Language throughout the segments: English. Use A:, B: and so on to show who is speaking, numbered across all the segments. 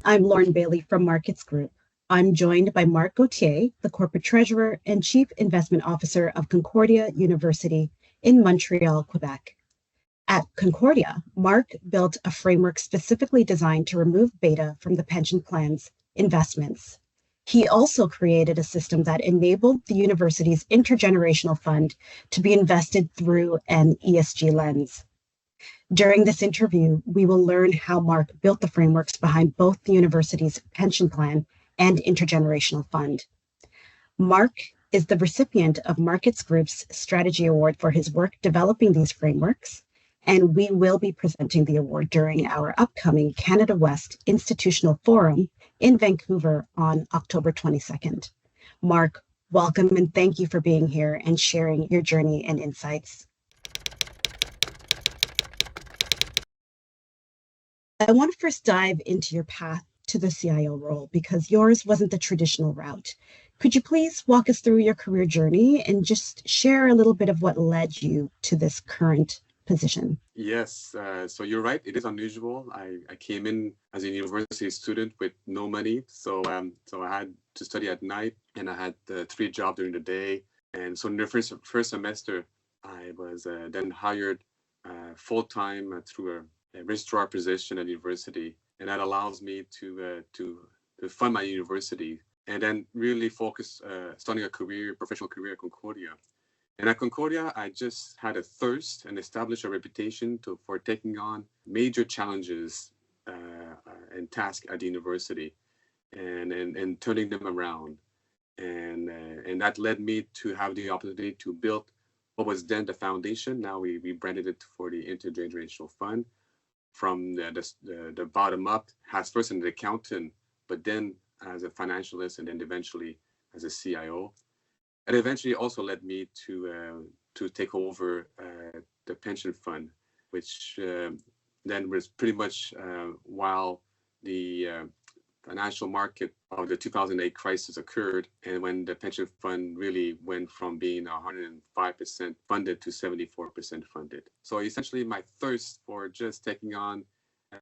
A: I'm Lauren Bailey from Markets Group. I'm joined by Marc Gauthier, the Corporate Treasurer and Chief Investment Officer of Concordia University in Montreal, Quebec. At Concordia, Marc built a framework specifically designed to remove beta from the pension plan's investments. He also created a system that enabled the university's intergenerational fund to be invested through an ESG lens. During this interview, we will learn how Marc built the frameworks behind both the university's pension plan and intergenerational fund. Marc is the recipient of Markets Group's Strategy Award for his work developing these frameworks, and we will be presenting the award during our upcoming Canada West Institutional Forum in Vancouver on October 22nd. Marc, welcome and thank you for being here and sharing your journey and insights. I want to first dive into your path to the CIO role because yours wasn't the traditional route. Could you please walk us through your career journey and just share a little bit of what led you to this current position?
B: Yes, so you're right. It is unusual. I came in as a university student with no money, so I had to study at night, and I had 3 jobs during the day. And so in the first semester, I was then hired full-time through a registrar position at university, and that allows me to fund my university and then really focus starting a professional career at Concordia. And at Concordia, I just had a thirst and established a reputation for taking on major challenges and tasks at the university and turning them around. And that led me to have the opportunity to build what was then the foundation. Now we rebranded it for the Intergenerational Fund. From the bottom up, as first an accountant, but then as a financialist, and then eventually as a CIO. And eventually also led me to take over the pension fund, which then was pretty much while the financial market of the 2008 crisis occurred, and when the pension fund really went from being 105% funded to 74% funded. So essentially my thirst for just taking on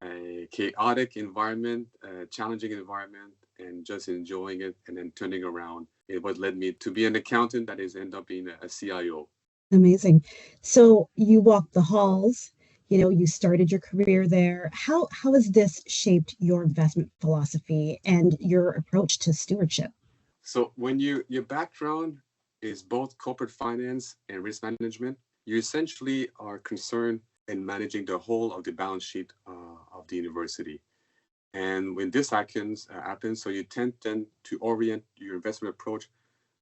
B: a chaotic environment, a challenging environment, and just enjoying it and then turning around, it what led me to be an accountant that is end up being a CIO.
A: Amazing. So you walked the halls, you started your career there. How has this shaped your investment philosophy and your approach to stewardship?
B: So when your background is both corporate finance and risk management, you essentially are concerned in managing the whole of the balance sheet of the university. And when this happens, so you tend then to orient your investment approach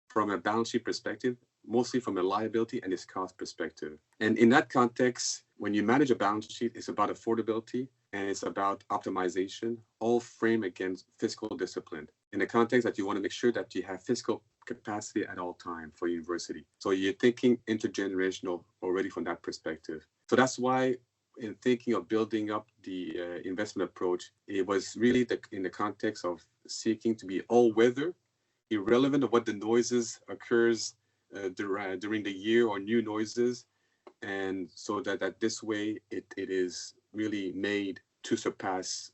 B: from a balance sheet perspective, mostly from a liability and its cost perspective. And in that context, when you manage a balance sheet, it's about affordability and it's about optimization, all framed against fiscal discipline. In the context that you want to make sure that you have fiscal capacity at all time for university. So you're thinking intergenerational already from that perspective. So that's why in thinking of building up the investment approach, it was really in the context of seeking to be all-weather, irrelevant of what the noises occurs during the year or new noises, and so that this way it is really made to surpass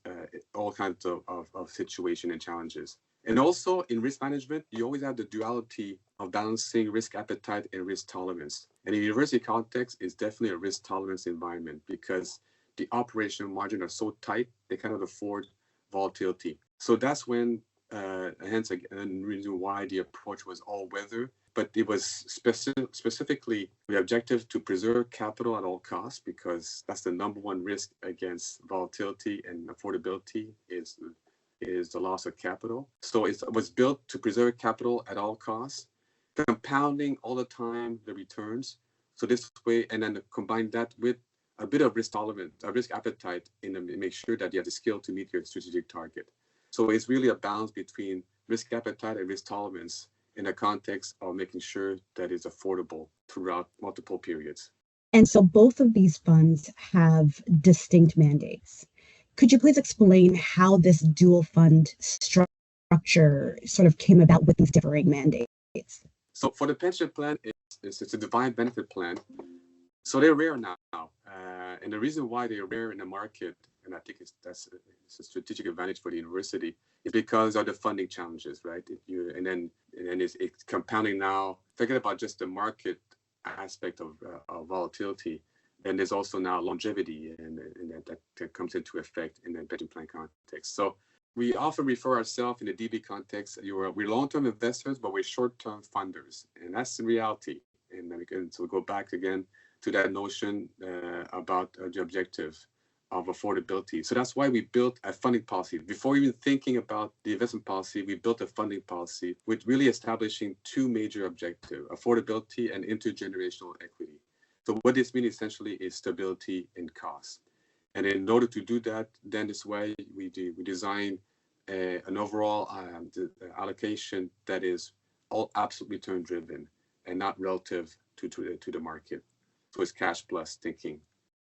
B: all kinds of situation and challenges. And also in risk management, you always have the duality of balancing risk appetite and risk tolerance. And in university context, it's definitely a risk tolerance environment because the operational margins are so tight, they cannot afford volatility. So that's when, hence again, the reason why the approach was all weather, but it was specifically the objective to preserve capital at all costs, because that's the number one risk against volatility and affordability is the loss of capital. So it was built to preserve capital at all costs, compounding all the time the returns. So this way, and then combine that with a bit of risk tolerance, a risk appetite, and make sure that you have the skill to meet your strategic target. So it's really a balance between risk appetite and risk tolerance in the context of making sure that it's affordable throughout multiple periods.
A: And so both of these funds have distinct mandates. Could you please explain how this dual fund structure sort of came about with these differing mandates?
B: So for the pension plan, it's a defined benefit plan. So they're rare now. And the reason why they're rare in the market, and I think it's a strategic advantage for the university, is because of the funding challenges, right? And it's compounding now. Forget about just the market aspect of volatility. Then there's also now longevity, and that comes into effect in the pension plan context. So we often refer ourselves in the DB context, we're long-term investors, but we're short-term funders, and that's the reality. And then we go back again to that notion about the objective of affordability. So that's why we built a funding policy. Before even thinking about the investment policy, we built a funding policy with really establishing two major objectives: affordability and intergenerational equity. So what this means essentially is stability in cost. And in order to do that, then this way we design an overall allocation that is all absolute return driven and not relative to the market. So it's cash plus thinking.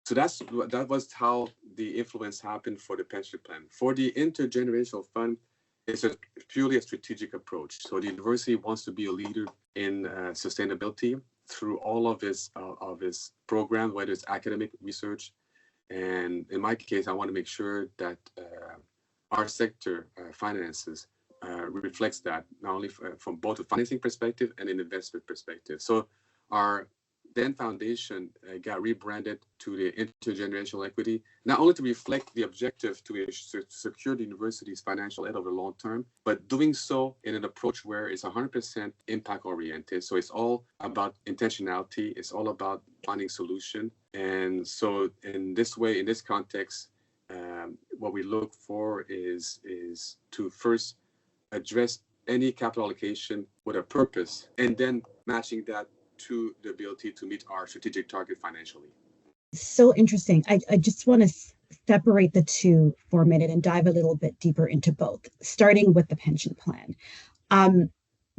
B: So that was how the influence happened for the pension plan. For the intergenerational fund, it's purely a strategic approach. So the university wants to be a leader in sustainability through all of its program, whether it's academic research. And in my case, I want to make sure that our sector finances reflects that, not only from both a financing perspective and an investment perspective. So our then foundation got rebranded to the intergenerational equity, not only to reflect the objective to secure the university's financial aid over the long term, but doing so in an approach where it's 100% impact oriented. So it's all about intentionality. It's all about finding solution. And so in this way, in this context, what we look for is to first address any capital allocation with a purpose, and then matching that to the ability to meet our strategic target financially.
A: So interesting. I just want to separate the two for a minute and dive a little bit deeper into both, starting with the pension plan.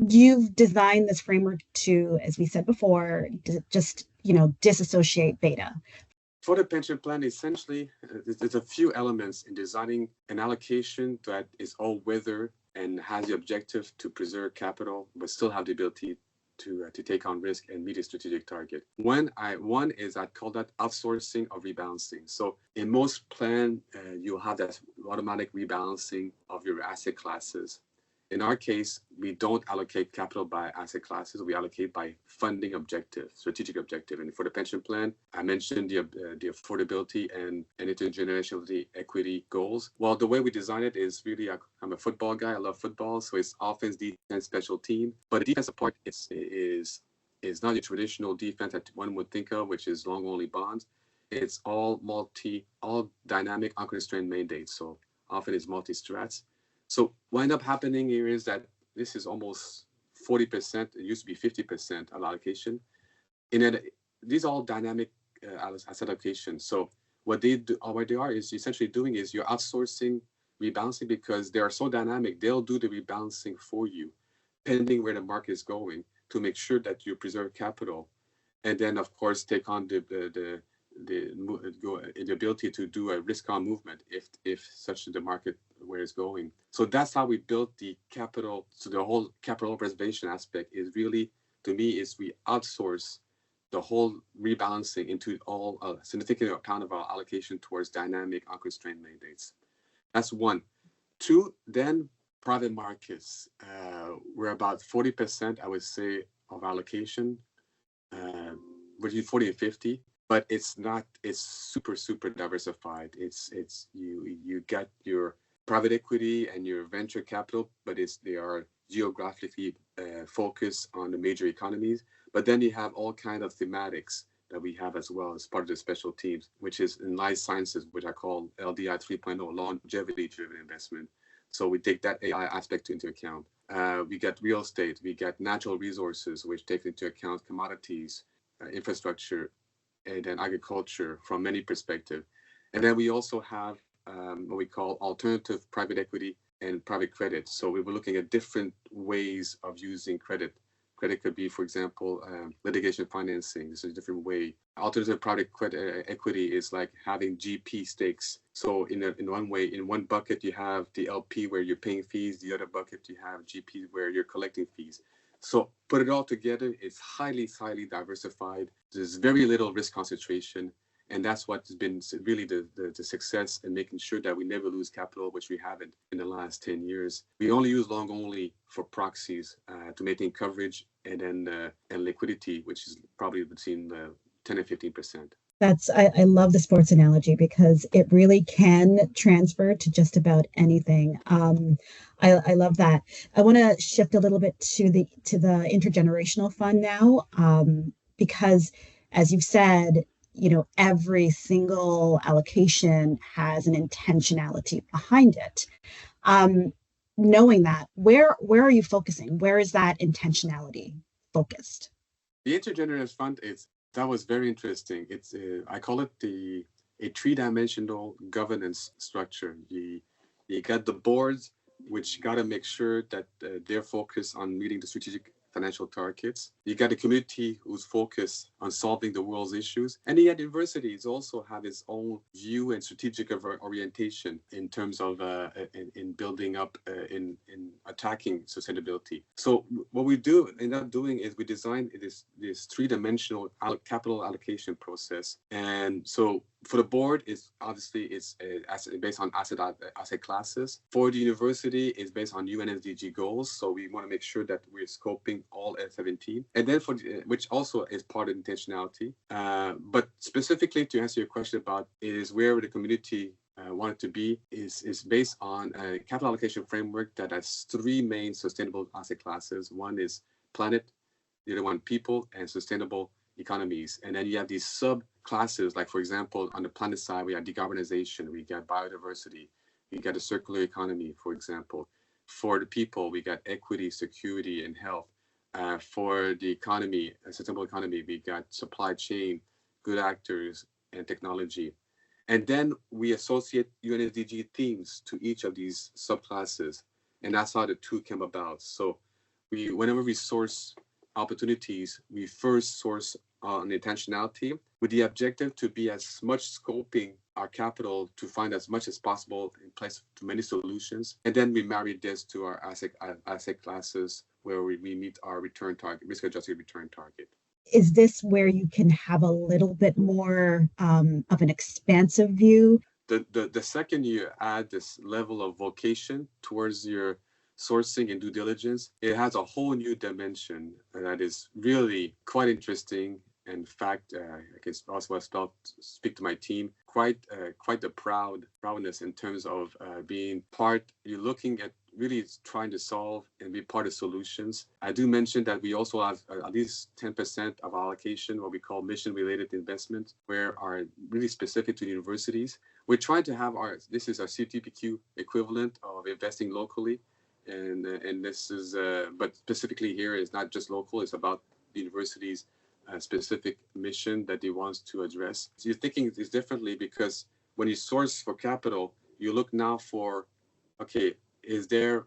A: You've designed this framework to, as we said before, just disassociate beta.
B: For the pension plan, essentially, there's a few elements in designing an allocation that is all-weather and has the objective to preserve capital, but still have the ability to take on risk and meet a strategic target. One is, I'd call that outsourcing of rebalancing. So in most plan, you'll have that automatic rebalancing of your asset classes. In our case, we don't allocate capital by asset classes. We allocate by funding objective, strategic objective. And for the pension plan, I mentioned the affordability and intergenerational equity goals. Well, the way we design it is really, I'm a football guy. I love football. So it's offense, defense, special team. But the defensive part is not the traditional defense that one would think of, which is long-only bonds. It's all dynamic, unconstrained mandates. So often it's multi-strats. So what ended up happening here is that this is almost 40%. It used to be 50% allocation. And these are all dynamic asset allocations. So what they are is essentially doing is you're outsourcing rebalancing because they are so dynamic. They'll do the rebalancing for you, pending where the market is going, to make sure that you preserve capital, and then of course take on the ability to do a risk-on movement if such the market where it's going. So that's how we built the capital. So the whole capital preservation aspect is really, to me, is we outsource the whole rebalancing into all a significant amount of our allocation towards dynamic, unconstrained mandates. That's one. Two, then private markets. We're about 40%, I would say, of allocation, between 40 and 50. But it's super diversified. You get your private equity and your venture capital, but they are geographically focused on the major economies. But then you have all kinds of thematics that we have as well as part of the special teams, which is in life sciences, which I call LDI 3.0, longevity-driven investment. So we take that AI aspect into account. We get real estate, we get natural resources, which take into account commodities, infrastructure, and then agriculture from many perspectives. And then we also have what we call alternative private equity and private credit. So we were looking at different ways of using credit. Credit could be, for example, litigation financing. This is a different way. Alternative private equity is like having GP stakes. So in one way, in one bucket, you have the LP where you're paying fees. The other bucket, you have GP where you're collecting fees. So put it all together, it's highly diversified. There's very little risk concentration. And that's what's been really the success in making sure that we never lose capital, which we haven't in the last 10 years. We only use long only for proxies to maintain coverage and liquidity, which is probably between 10 and 15%.
A: I love the sports analogy because it really can transfer to just about anything. I love that. I want to shift a little bit to the intergenerational fund now, because as you've said, every single allocation has an intentionality behind it. Um, Knowing that, where are you focusing? Where is that intentionality focused?
B: The intergenerational fund is that was very interesting. It's I call it a three-dimensional governance structure. You got the boards, which got to make sure that they're focused on meeting the strategic financial targets. You got a community who's focused on solving the world's issues, and the universities also have its own view and strategic orientation in terms of in building up in attacking sustainability. So what we do end up doing is we design this three-dimensional capital allocation process, and so for the board, it's based on asset classes. For the university, it's based on UN SDG goals. So we want to make sure that we're scoping all S17, and then which also is part of intentionality. But specifically to answer your question about is where the community want it to be is based on a capital allocation framework that has three main sustainable asset classes. One is planet, the other one people, and sustainable economies. And then you have these subclasses, like for example, on the planet side, we have decarbonization, we got biodiversity, we got a circular economy, for example. For the people, we got equity, security, and health. For the economy, a sustainable economy, we got supply chain, good actors, and technology. And then we associate UNSDG themes to each of these subclasses. And that's how the two came about. So whenever we source opportunities, we first source on intentionality with the objective to be as much scoping our capital to find as much as possible in place to many solutions. And then we marry this to our asset classes where we meet our return target, risk-adjusted return target.
A: Is this where you can have a little bit more of an expansive view?
B: The second you add this level of vocation towards your sourcing and due diligence, it has a whole new dimension that is really quite interesting. In fact, I can also speak to my team, quite the proudness in terms of being part. You're looking at really trying to solve and be part of solutions. I do mention that we also have at least 10% of our allocation, what we call mission-related investments, where are really specific to universities. We're trying to have this is our CTPQ equivalent of investing locally. And this is, but specifically here, it's not just local, it's about the university's specific mission that they want to address. So you're thinking this differently because when you source for capital, you look now for, okay, is there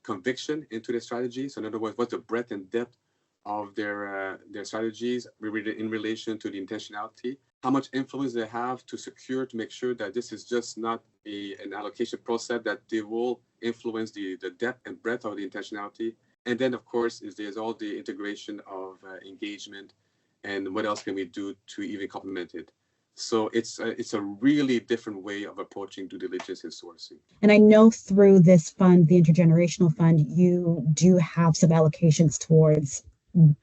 B: conviction into their strategy? So in other words, what's the breadth and depth of their strategies in relation to the intentionality? How much influence they have to make sure that this is just not an allocation process, that they will influence the depth and breadth of the intentionality. And then, of course, there's all the integration of engagement and what else can we do to even complement it. So it's a really different way of approaching due diligence and sourcing.
A: And I know through this fund, the Intergenerational Fund, you do have some allocations towards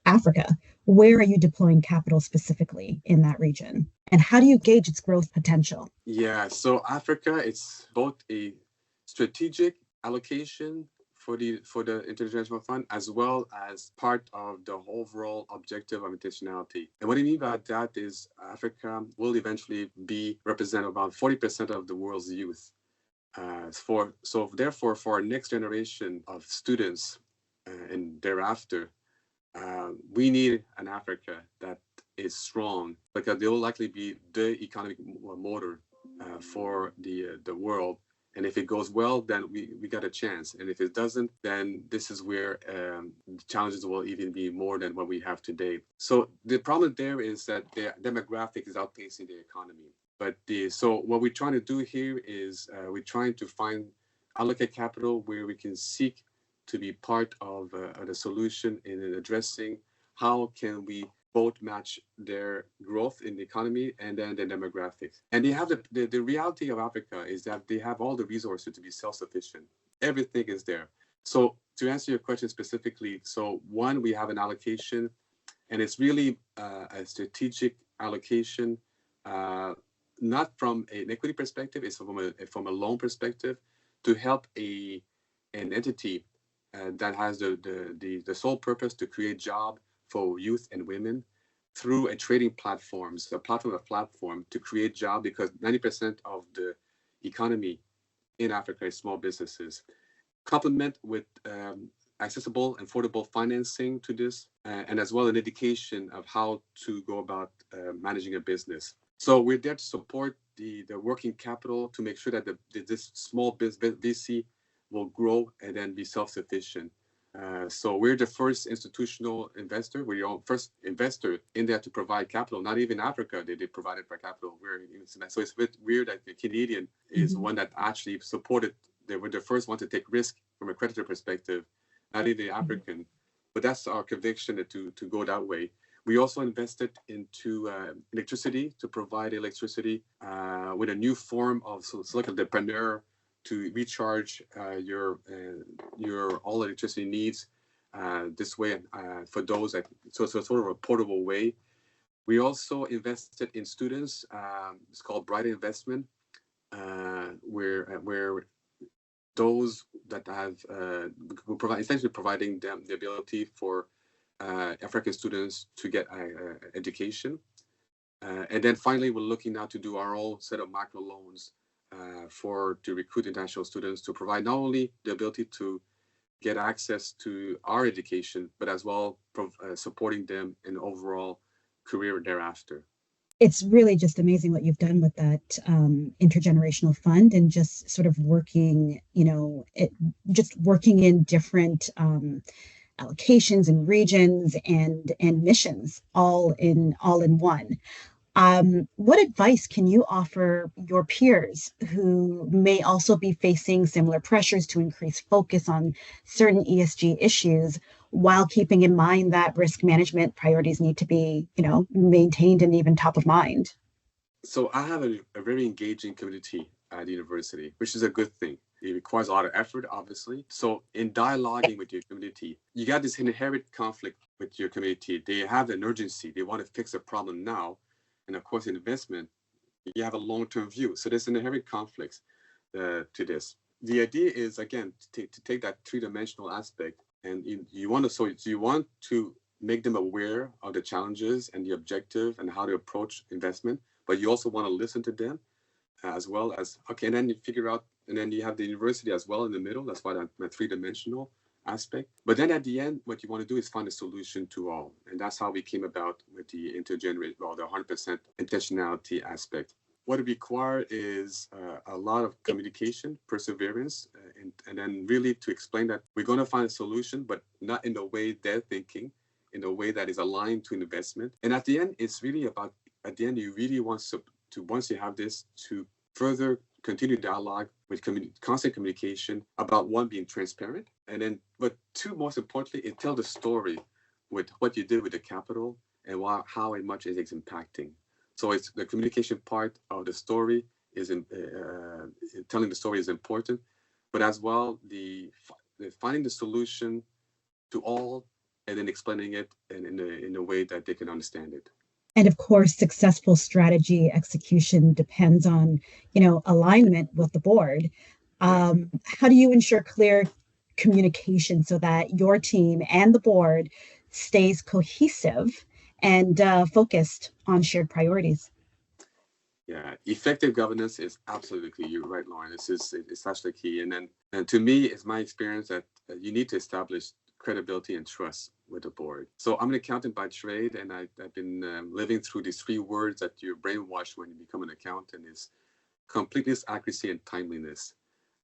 A: Africa. Where are you deploying capital specifically in that region? And how do you gauge its growth potential?
B: Yeah, so Africa, it's both a strategic allocation for the Intergenerational Fund, as well as part of the overall objective of intentionality. And what I mean by that is Africa will eventually represent about 40% of the world's youth. So therefore, for our next generation of students and thereafter, we need an Africa that is strong, because they will likely be the economic motor for the world. And if it goes well, then we got a chance. And if it doesn't, then this is where the challenges will even be more than what we have today. So the problem there is that the demographic is outpacing the economy. So what we're trying to do here is we're trying to allocate capital where we can seek to be part of the solution in addressing how can we both match their growth in the economy and then the demographics. And they have the reality of Africa is that they have all the resources to be self-sufficient. Everything is there. So to answer your question specifically, so one, we have an allocation, and it's really a strategic allocation, not from an equity perspective, it's from a loan perspective to help an entity that has the sole purpose to create job for youth and women through a trading platform to create job, because 90% of the economy in Africa is small businesses. Complement with accessible and affordable financing to this, and as well an education of how to go about managing a business. So we're there to support the working capital to make sure that this small business VC will grow and then be self-sufficient. So we're the first institutional investor. We're the first investor in there to provide capital. Not even Africa they provided for capital. So it's a bit weird that the Canadian is one that actually supported. They were the first one to take risk from a creditor perspective, not even the African. But that's our conviction to go that way. We also invested into electricity to provide electricity with a new form of like a entrepreneur to recharge your all electricity needs this way for those that so sort of a portable way. We also invested in students. It's called Bright Investment, where those that have we provide essentially providing them the ability for African students to get education. And then finally, we're looking now to do our own set of micro loans to recruit international students, to provide not only the ability to get access to our education, but as well supporting them in overall career thereafter.
A: It's really just amazing what you've done with that intergenerational fund, and just sort of working, just working in different allocations and regions and missions all in one. What advice can you offer your peers who may also be facing similar pressures to increase focus on certain ESG issues, while keeping in mind that risk management priorities need to be, maintained and even top of mind?
B: So I have a very engaging community at the university, which is a good thing. It requires a lot of effort, obviously. So in dialoguing with your community, you got this inherent conflict with your community. They have an urgency. They want to fix a problem now. And of course, in investment, you have a long-term view. So there's an inherent conflict to this. The idea is, again, to take that three-dimensional aspect, and you want to make them aware of the challenges and the objective and how to approach investment, but you also want to listen to them as well as, okay, and then you figure out, and then you have the university as well in the middle. That's why my three-dimensional aspect. But then at the end, what you want to do is find a solution to all. And that's how we came about with the the 100% intentionality aspect. What it requires is a lot of communication, perseverance, and then really to explain that we're going to find a solution, but not in the way they're thinking, in a way that is aligned to investment. And at the end, it's really about, at the end, you really want to once you have this, to further continue dialogue with constant communication about, one, being transparent, and then, but two, most importantly, it tell the story with what you did with the capital and how much it is impacting. So it's the communication part of the story is telling the story is important, but as well the finding the solution to all and then explaining it in a way that they can understand it.
A: And of course, successful strategy execution depends on, alignment with the board. How do you ensure clear communication so that your team and the board stays cohesive and focused on shared priorities?
B: Yeah, effective governance is absolutely key. You're right, Lauren. It's actually key. And to me, it's my experience that you need to establish credibility and trust with the board. So I'm an accountant by trade, and I've been living through these three words that you're brainwashed when you become an accountant: is completeness, accuracy, and timeliness.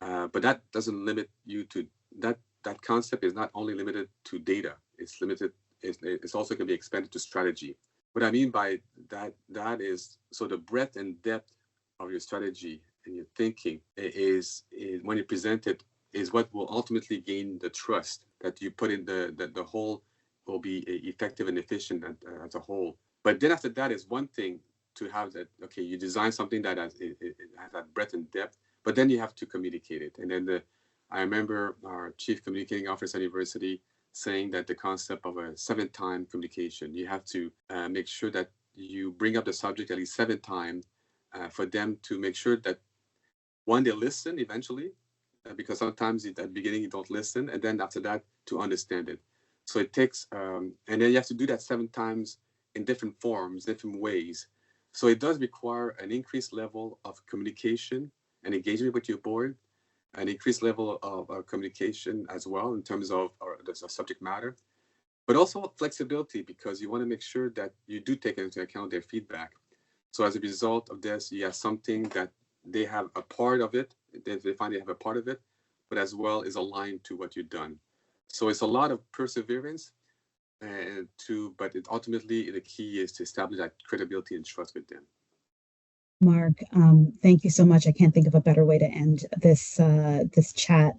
B: But that doesn't limit you to that. That concept is not only limited to data. It's limited. It's also can be expanded to strategy. What I mean by that is, so the breadth and depth of your strategy and your thinking is when you present it, is what will ultimately gain the trust that you put in the whole will be effective and efficient as a whole. But then after that is one thing to have that, okay, you design something that it has that breadth and depth, but then you have to communicate it. And then I remember our chief communicating officer at university saying that the concept of a 7-time communication, you have to make sure that you bring up the subject at least 7 times for them to make sure that, one, they listen eventually, because sometimes at the beginning you don't listen, and then after that to understand it. So it takes, and then you have to do that 7 times in different forms, different ways. So it does require an increased level of communication and engagement with your board, an increased level of communication as well in terms of the subject matter, but also flexibility, because you want to make sure that you do take into account their feedback. So as a result of this, you have something that they have a part of it, they find they have a part of it, but as well is aligned to what you've done. So it's a lot of perseverance, but ultimately the key is to establish that credibility and trust with them.
A: Marc, thank you so much. I can't think of a better way to end this chat.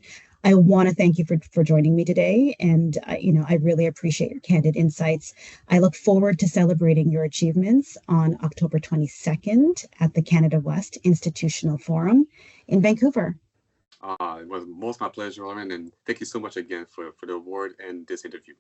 A: I want to thank you for joining me today, and I really appreciate your candid insights. I look forward to celebrating your achievements on October 22nd at the Canada West Institutional Forum in Vancouver.
B: It was most my pleasure, Lauren, and thank you so much again for the award and this interview.